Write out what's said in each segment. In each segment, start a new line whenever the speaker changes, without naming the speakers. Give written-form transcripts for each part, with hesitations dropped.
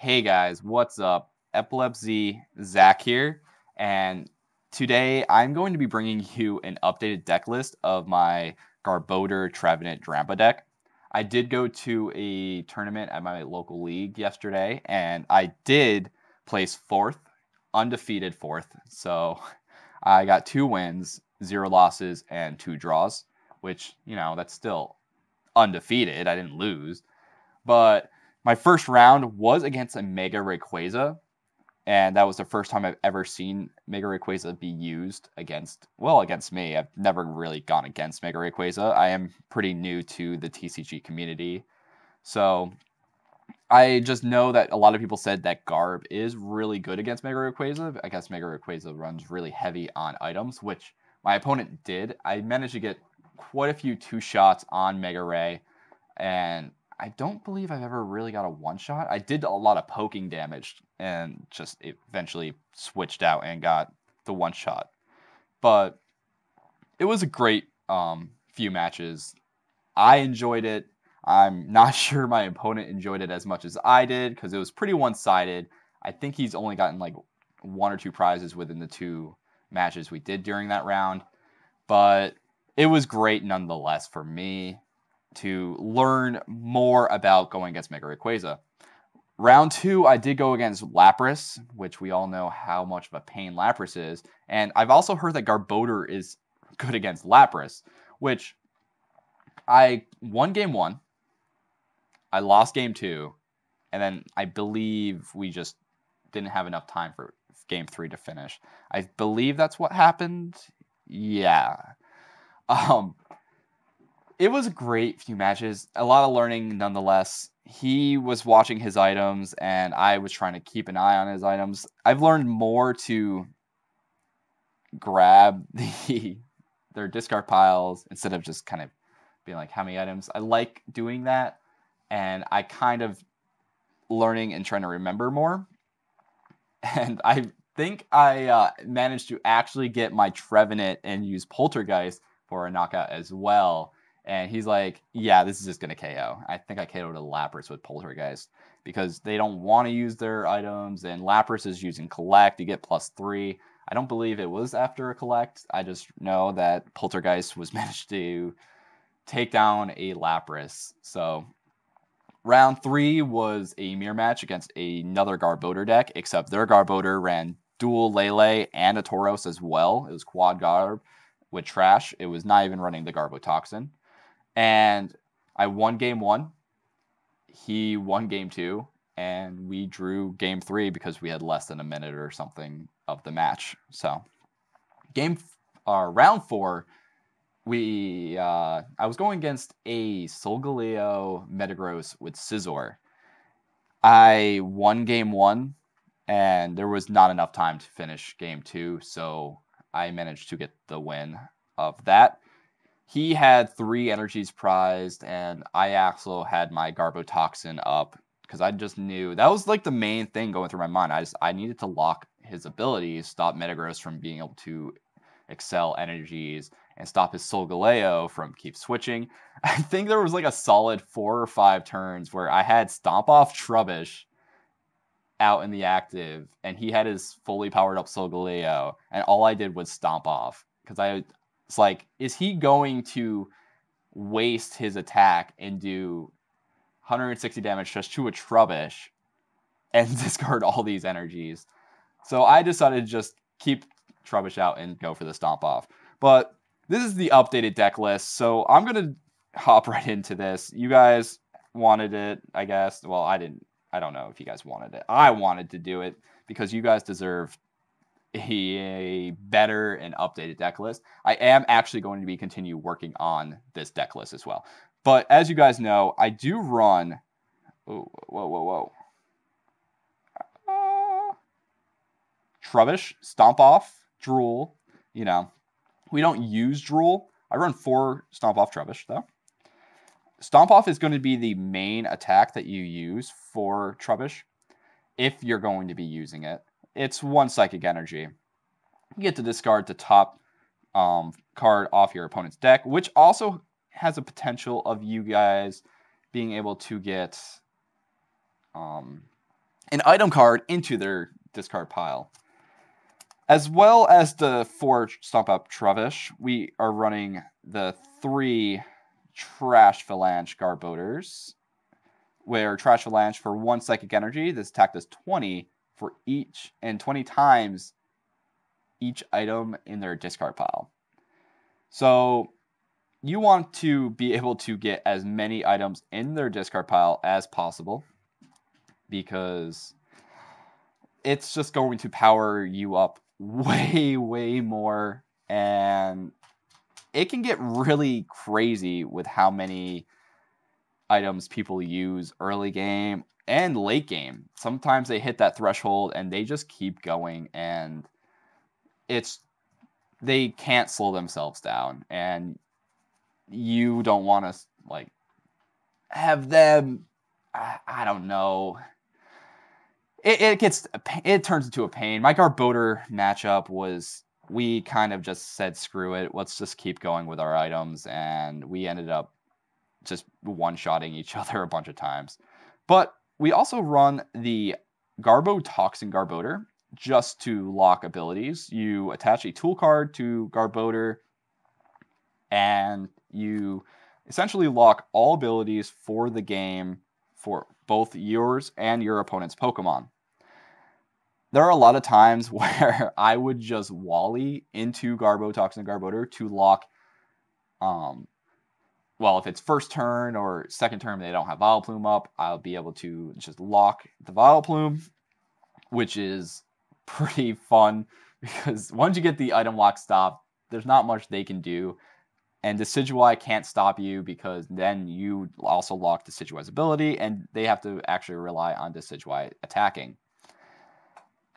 Hey guys, what's up? Epilepsy Zach here, and today I'm going to be bringing you an updated deck list of my GARBODOR TREVENANT DRAMPA deck. I did go to a tournament at my local league yesterday, and I did place fourth, undefeated fourth. So I got 2 wins, 0 losses, and 2 draws, which, that's still undefeated. I didn't lose. But my first round was against a Mega Rayquaza, and that was the first time I've ever seen Mega Rayquaza be used against me. I've never really gone against Mega Rayquaza. I am pretty new to the TCG community, so I just know that a lot of people said that Garb is really good against Mega Rayquaza. I guess Mega Rayquaza runs really heavy on items, which my opponent did. I managed to get quite a few 2-shots on Mega Ray, and I don't believe I've ever really got a 1-shot. I did a lot of poking damage and just eventually switched out and got the 1-shot. But it was a great few matches. I enjoyed it. I'm not sure my opponent enjoyed it as much as I did because it was pretty one-sided. I think he's only gotten like 1 or 2 prizes within the 2 matches we did during that round. But it was great nonetheless for me to learn more about going against Mega Rayquaza. Round 2, I did go against Lapras, which we all know how much of a pain Lapras is. And I've also heard that GARBODOR is good against Lapras, which I won game 1, I lost game 2, and then I believe we just didn't have enough time for game 3 to finish. I believe that's what happened. Yeah. It was a great few matches, a lot of learning nonetheless. He was watching his items, and I was trying to keep an eye on his items. I've learned more to grab their discard piles instead of just kind of being like, how many items? I like doing that, and I kind of learning and trying to remember more. And I think I managed to actually get my Trevenant and use Poltergeist for a knockout as well. And he's like, yeah, this is just going to KO. I think I KO'd a Lapras with Poltergeist because they don't want to use their items. And Lapras is using Collect. You get +3. I don't believe it was after a Collect. I just know that Poltergeist was managed to take down a Lapras. So round 3 was a mirror match against another GARBODOR deck, except their GARBODOR ran dual Lele and a Tauros as well. It was quad Garb with Trash. It was not even running the Garbotoxin. And I won game 1. He won game 2. And we drew game 3 because we had less than a minute or something of the match. So round 4, I was going against a Solgaleo Metagross with Scizor. I won game 1, and there was not enough time to finish game 2, so I managed to get the win of that. He had 3 energies prized, and I also had my Garbotoxin up because I just knew that was like the main thing going through my mind. I needed to lock his abilities, stop Metagross from being able to excel energies, and stop his Solgaleo from keep switching. I think there was like a solid 4 or 5 turns where I had Stomp Off Trubbish out in the active, and he had his fully powered up Solgaleo, and all I did was Stomp Off because it's like, is he going to waste his attack and do 160 damage just to a Trubbish and discard all these energies? So I decided to just keep Trubbish out and go for the Stomp Off. But this is the updated deck list, so I'm going to hop right into this. You guys wanted it, I guess. Well, I didn't. I don't know if you guys wanted it. I wanted to do it because you guys deserve a better and updated deck list. I am actually going to be continue working on this deck list as well. But as you guys know, I do run... Whoa. Trubbish, Stomp Off, Drool. We don't use Drool. I run 4 Stomp Off Trubbish, though. Stomp Off is going to be the main attack that you use for Trubbish if you're going to be using it. It's 1 Psychic Energy. You get to discard the top card off your opponent's deck, which also has a potential of you guys being able to get an item card into their discard pile. As well as the 4 Stomp Up Trevish, we are running the 3 Trash Phalange Garbodors, where Trash Phalange for 1 psychic energy, this attack does 20 for each, and 20 times each item in their discard pile. So you want to be able to get as many items in their discard pile as possible, because it's just going to power you up way, way more, and it can get really crazy with how many items people use early game and late game. Sometimes they hit that threshold and they just keep going, and they can't slow themselves down, and you don't want to like have them. I don't know. It turns into a pain. My Garbodor matchup was, we kind of just said screw it, let's just keep going with our items, and we ended up just one-shotting each other a bunch of times. But we also run the Garbotoxin Garbodor just to lock abilities. You attach a tool card to Garbodor, and you essentially lock all abilities for the game for both yours and your opponent's Pokemon. There are a lot of times where I would just Wally into Garbotoxin Garbodor to lock, well, if it's first turn or second turn they don't have Vileplume up, I'll be able to just lock the Vileplume, which is pretty fun, because once you get the item lock stop, there's not much they can do. And Decidueye can't stop you, because then you also lock Decidueye's ability, and they have to actually rely on Decidueye attacking.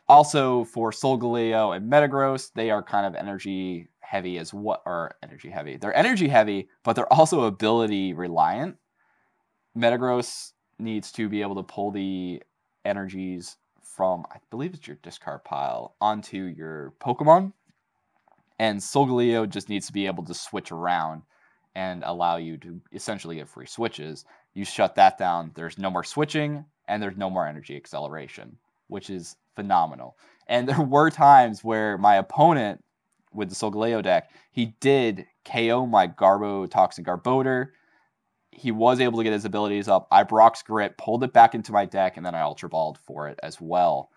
Also, for Solgaleo and Metagross, they are kind of energy heavy as what are energy heavy. They're energy heavy, but they're also ability reliant. Metagross needs to be able to pull the energies from, I believe it's your discard pile, onto your Pokemon. And Solgaleo just needs to be able to switch around and allow you to essentially get free switches. You shut that down, there's no more switching, and there's no more energy acceleration, which is phenomenal. And there were times where my opponent, with the Solgaleo deck, he did KO my Garbotoxin Garbodor. He was able to get his abilities up. I Brock's Grit, pulled it back into my deck, and then I Ultra Balled for it as well.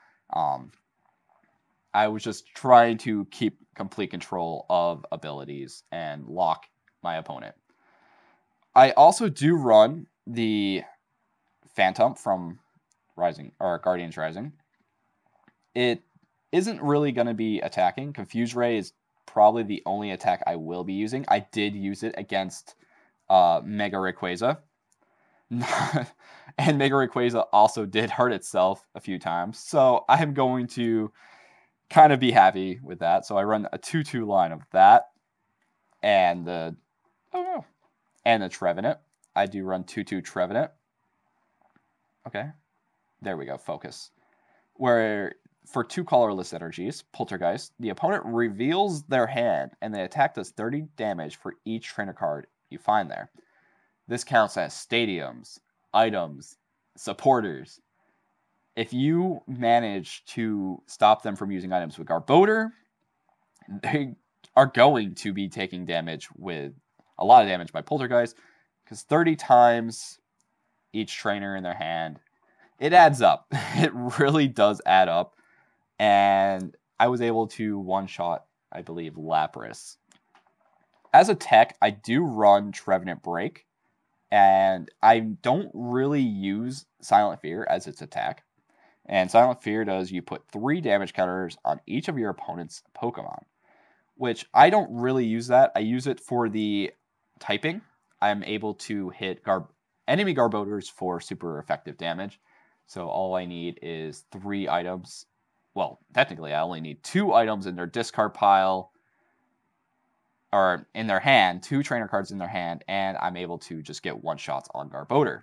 I was just trying to keep complete control of abilities and lock my opponent. I also do run the Phantom from Rising, or Guardians Rising. It isn't really going to be attacking. Confuse Ray is probably the only attack I will be using. I did use it against Mega Rayquaza. And Mega Rayquaza also did hurt itself a few times. So I am going to kind of be happy with that. So I run a 2-2 line of that. And the Trevenant. I do run 2-2 Trevenant. Okay. There we go. Focus. Where for 2 colorless energies, Poltergeist, the opponent reveals their hand and the attack does 30 damage for each trainer card you find there. This counts as stadiums, items, supporters. If you manage to stop them from using items with Garbodor, they are going to be taking damage with a lot of damage by Poltergeist, because 30 times each trainer in their hand, it adds up. It really does add up. And I was able to one-shot, I believe, Lapras. As a tech, I do run Trevenant Break, and I don't really use Silent Fear as its attack. And Silent Fear does, you put 3 damage counters on each of your opponent's Pokemon, which I don't really use that. I use it for the typing. I'm able to hit enemy Garbodors for super effective damage. So all I need is 3 items. Well, technically, I only need 2 items in their discard pile, or in their hand, 2 trainer cards in their hand, and I'm able to just get one-shots on Garbodor.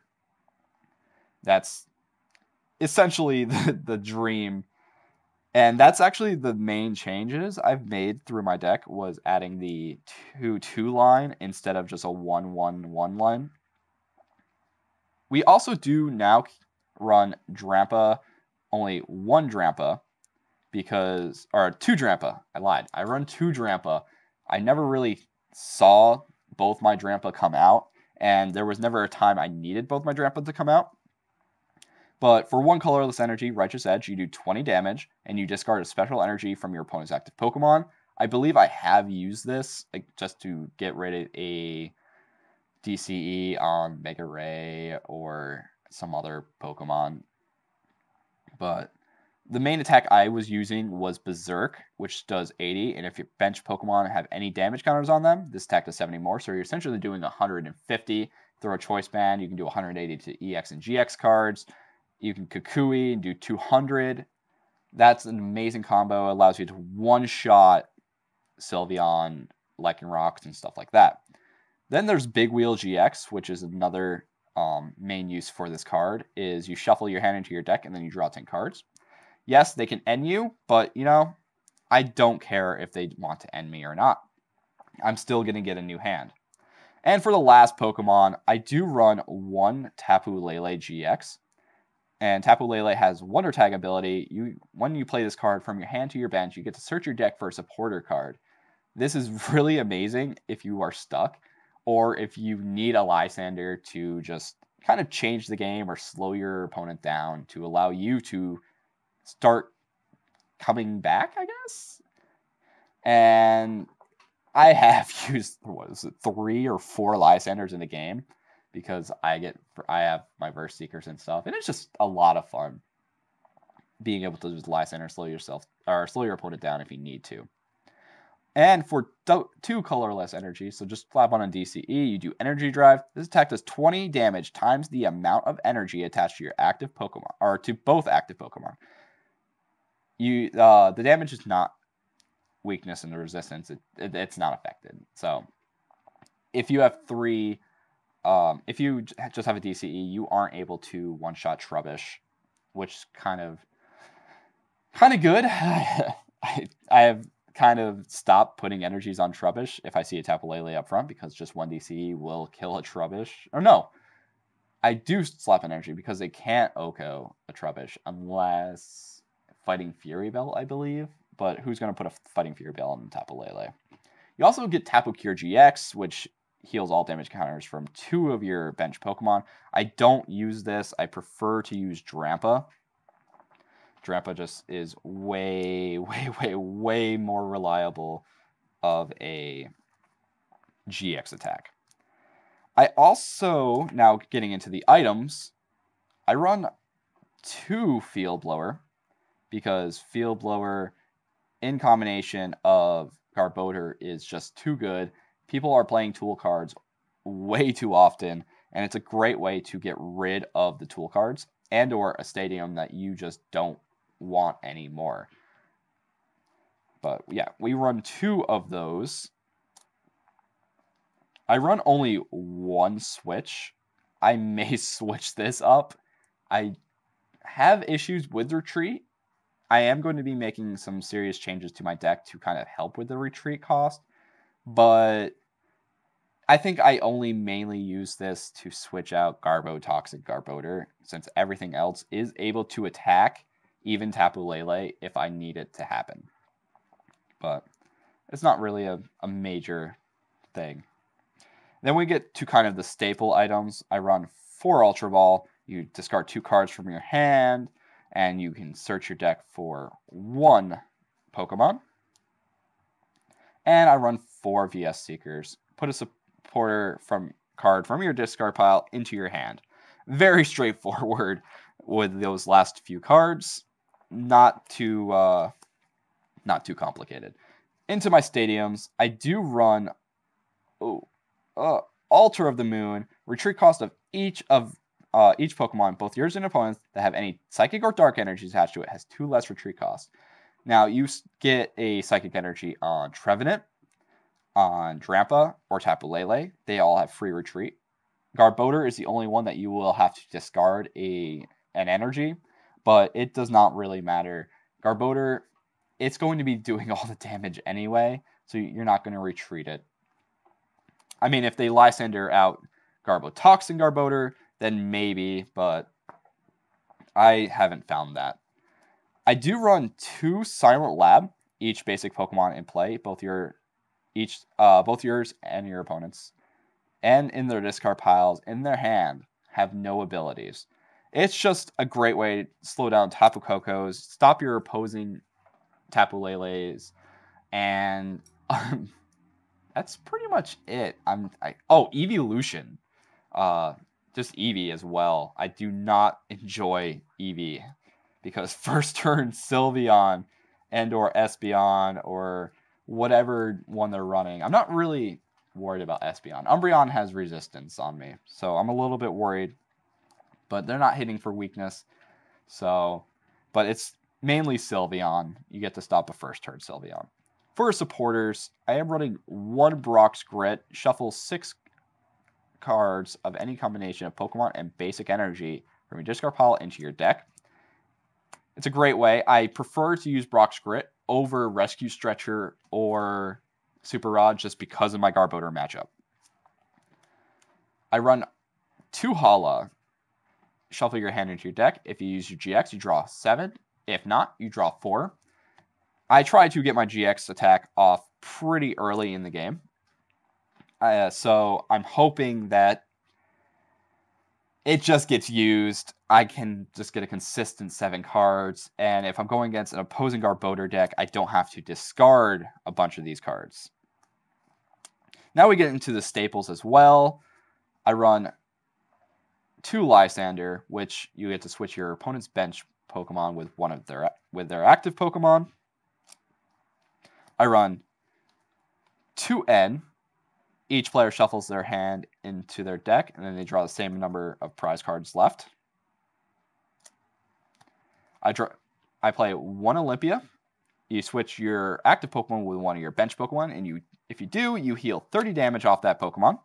That's essentially the dream. And that's actually the main changes I've made through my deck, was adding the 2-2 line instead of just a 1-1-1 line. We also do now run Drampa only one Drampa or two Drampa. I lied. I run two Drampa. I never really saw both my Drampa come out, and there was never a time I needed both my Drampa to come out. But for one colorless energy, Righteous Edge, you do 20 damage, and you discard a special energy from your opponent's active Pokemon. I believe I have used this just to get rid of a DCE on Mega Ray or some other Pokemon. But the main attack I was using was Berserk, which does 80, and if your bench Pokemon have any damage counters on them, this attack does 70 more, so you're essentially doing 150. Throw a Choice Band, you can do 180 to EX and GX cards. You can Kukui and do 200. That's an amazing combo. It allows you to one-shot Sylveon, Lycanroc, and stuff like that. Then there's Big Wheel GX, which is another main use for this card, is you shuffle your hand into your deck and then you draw 10 cards. Yes, they can end you, but, I don't care if they want to end me or not. I'm still going to get a new hand. And for the last Pokemon, I do run one Tapu Lele GX. And Tapu Lele has Wonder Tag ability. When you play this card from your hand to your bench, you get to search your deck for a supporter card. This is really amazing if you are stuck, or if you need a Lysander to just kind of change the game or slow your opponent down to allow you to start coming back, I guess. And I have used, 3 or 4 Lysanders in the game, because I have my Verse Seekers and stuff, and it's just a lot of fun being able to just Lysander slow your opponent down if you need to. And for 2 colorless energy, so just slap on a DCE, you do Energy Drive. This attack does 20 damage times the amount of energy attached to your active Pokemon, or to both active Pokemon. The damage is not weakness and resistance; it's not affected. So if you have 3. If you just have a DCE, you aren't able to one-shot Trubbish, which is kind of good. I have kind of stopped putting energies on Trubbish if I see a Tapu Lele up front, because just one DCE will kill a Trubbish. Or no, I do slap an energy because they can't Oko a Trubbish unless Fighting Fury Bell, I believe. But who's going to put a Fighting Fury Bell on Tapu Lele? You also get Tapu Cure GX, which heals all damage counters from 2 of your bench Pokemon. I don't use this. I prefer to use Drampa. Drampa just is way more reliable of a GX attack. I also, now getting into the items, I run 2 Field Blower, because Field Blower in combination of Garbodor is just too good. People are playing tool cards way too often, and it's a great way to get rid of the tool cards and or a stadium that you just don't want anymore. But yeah, we run 2 of those. I run only 1 switch. I may switch this up. I have issues with retreat. I am going to be making some serious changes to my deck to kind of help with the retreat cost, but I think I only mainly use this to switch out Toxic Garbodor, since everything else is able to attack, even Tapu Lele, if I need it to happen. But it's not really a major thing. Then we get to kind of the staple items. I run 4 Ultra Ball. You discard 2 cards from your hand, and you can search your deck for 1 Pokemon. And I run 4 VS Seekers. Put a supporter card from your discard pile into your hand. Very straightforward with those last few cards. Not too complicated. Into my stadiums, I do run Altar of the Moon. Retreat cost of each Pokemon, both yours and opponents, that have any Psychic or Dark energy attached to it has 2 less retreat cost. Now, you get a Psychic energy on Trevenant, on Drampa, or Tapu Lele. They all have free retreat. Garbodor is the only one that you will have to discard an energy, but it does not really matter. Garbodor, it's going to be doing all the damage anyway, so you're not going to retreat it. I mean, if they Lysander out Garbotoxin Garbodor, then maybe, but I haven't found that. I do run 2 Silent Lab, each basic Pokemon in play, both yours and your opponent's, and in their discard piles in their hand have no abilities. It's just a great way to slow down Tapu Kokos, stop your opposing Tapu Leles, and that's pretty much it. Evolution. Just Eevee as well. I do not enjoy Eevee because first turn Sylveon and/or Espeon or whatever one they're running. I'm not really worried about Espeon. Umbreon has resistance on me, so I'm a little bit worried. But they're not hitting for weakness, but it's mainly Sylveon. You get to stop a first turn Sylveon. For supporters, I am running 1 Brock's Grit, shuffle 6 cards of any combination of Pokemon and basic energy from your discard pile into your deck. It's a great way. I prefer to use Brock's Grit over Rescue Stretcher or Super Rod just because of my Garbodor matchup. I run 2 Hala. Shuffle your hand into your deck. If you use your GX, you draw 7. If not, you draw 4. I try to get my GX attack off pretty early in the game. So I'm hoping that it just gets used. I can just get a consistent 7 cards. And if I'm going against an opposing Garbodor deck, I don't have to discard a bunch of these cards. Now we get into the staples as well. I run 2 Lysander, which you get to switch your opponent's bench Pokemon with their active Pokemon. I run 2 N. Each player shuffles their hand into their deck, and then they draw the same number of prize cards left. I play 1 Olympia. You switch your active Pokemon with one of your bench Pokemon, and if you do, you heal 30 damage off that Pokemon.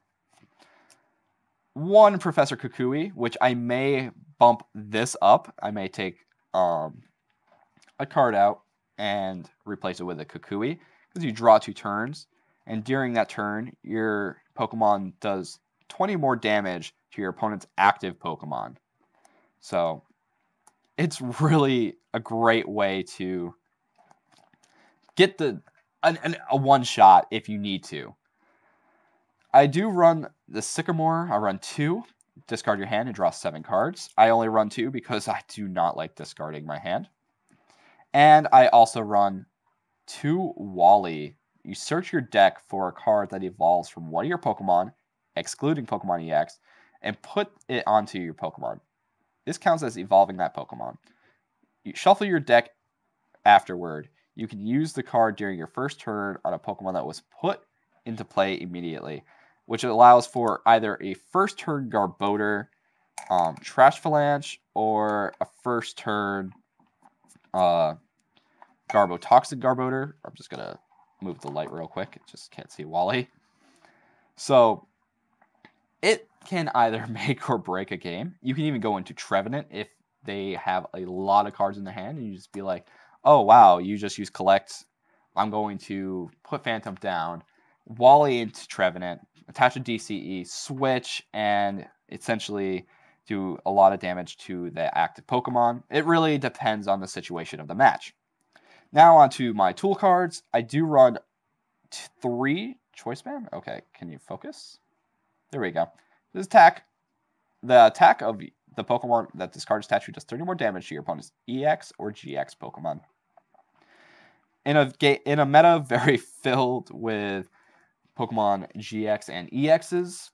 1 Professor Kukui, which I may bump this up. I may take a card out and replace it with a Kukui, because you draw 2 turns, and during that turn, your Pokemon does 20 more damage to your opponent's active Pokemon. So it's really a great way to get a one-shot if you need to. I do run the Sycamore. I run 2. Discard your hand and draw 7 cards. I only run 2 because I do not like discarding my hand. And I also run 2 Wally. You search your deck for a card that evolves from one of your Pokemon, excluding Pokemon EX, and put it onto your Pokemon. This counts as evolving that Pokemon. You shuffle your deck afterward. You can use the card during your first turn on a Pokemon that was put into play immediately, which allows for either a first turn Garbodor, Trash Phalange, or a first turn Garbotoxic Garbodor. I'm just going to move the light real quick. Just can't see Wally. So it can either make or break a game. You can even go into Trevenant if they have a lot of cards in their hand, and you just be like, oh wow, you just use collect. I'm going to put Phantom down, Wally into Trevenant, attach a DCE, switch, and essentially do a lot of damage to the active Pokemon. It really depends on the situation of the match. Now onto my tool cards. I do run 3 Choice Band. Okay, can you focus? There we go. This attack. The attack of the Pokemon that discards statue does 30 more damage to your opponent's EX or GX Pokemon. In a meta very filled with Pokemon GX and EXs,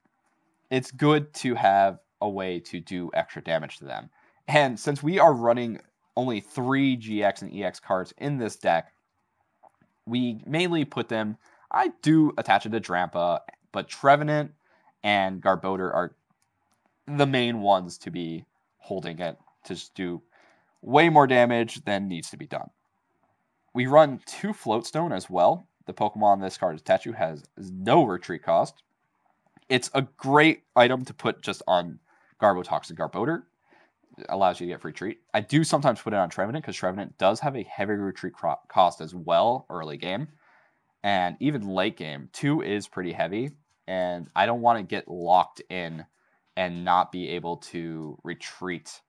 it's good to have a way to do extra damage to them. And since we are running only 3 GX and EX cards in this deck, we mainly put them, I do attach it to Drampa, but Trevenant and Garbodor are the main ones to be holding it to just do way more damage than needs to be done. We run 2 Floatstone as well. The Pokemon this card is attached to has no retreat cost. It's a great item to put just on Garbotoxic Garbodor. It allows you to get free retreat. I do sometimes put it on Trevenant because Trevenant does have a heavy retreat cost as well early game. And even late game, 2 is pretty heavy. And I don't want to get locked in and not be able to retreat.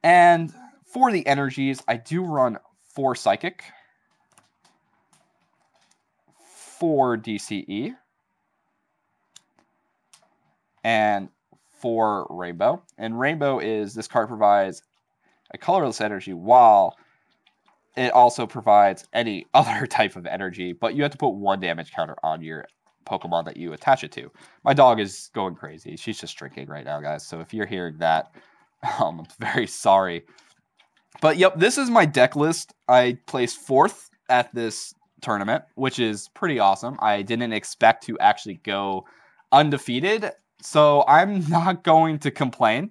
And For the energies, I do run 4 Psychic, 4 DCE, and 4 Rainbow. And Rainbow is, this card provides a colorless energy while it also provides any other type of energy, but you have to put 1 damage counter on your Pokemon that you attach it to. My dog is going crazy. She's just drinking right now, guys. So if you're hearing that, I'm very sorry. But yep, this is my deck list. I placed 4th at this tournament, which is pretty awesome. I didn't expect to actually go undefeated, so I'm not going to complain.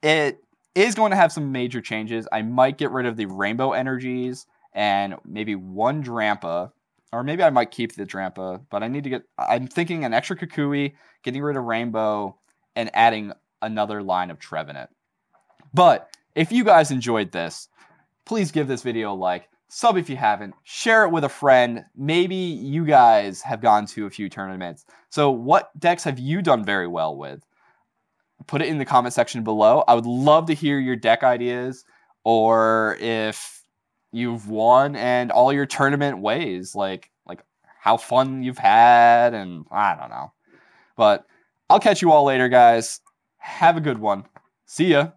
It is going to have some major changes. I might get rid of the rainbow energies and maybe 1 Drampa, or maybe I might keep the Drampa, but I need to get, I'm thinking an extra Kukui, getting rid of rainbow, and adding another line of Trevenant. But if you guys enjoyed this, please give this video a like, sub if you haven't, share it with a friend. Maybe you guys have gone to a few tournaments. So what decks have you done very well with? Put it in the comment section below. I would love to hear your deck ideas, or if you've won and all your tournament ways, like how fun you've had, and I don't know. But I'll catch you all later, guys. Have a good one. See ya.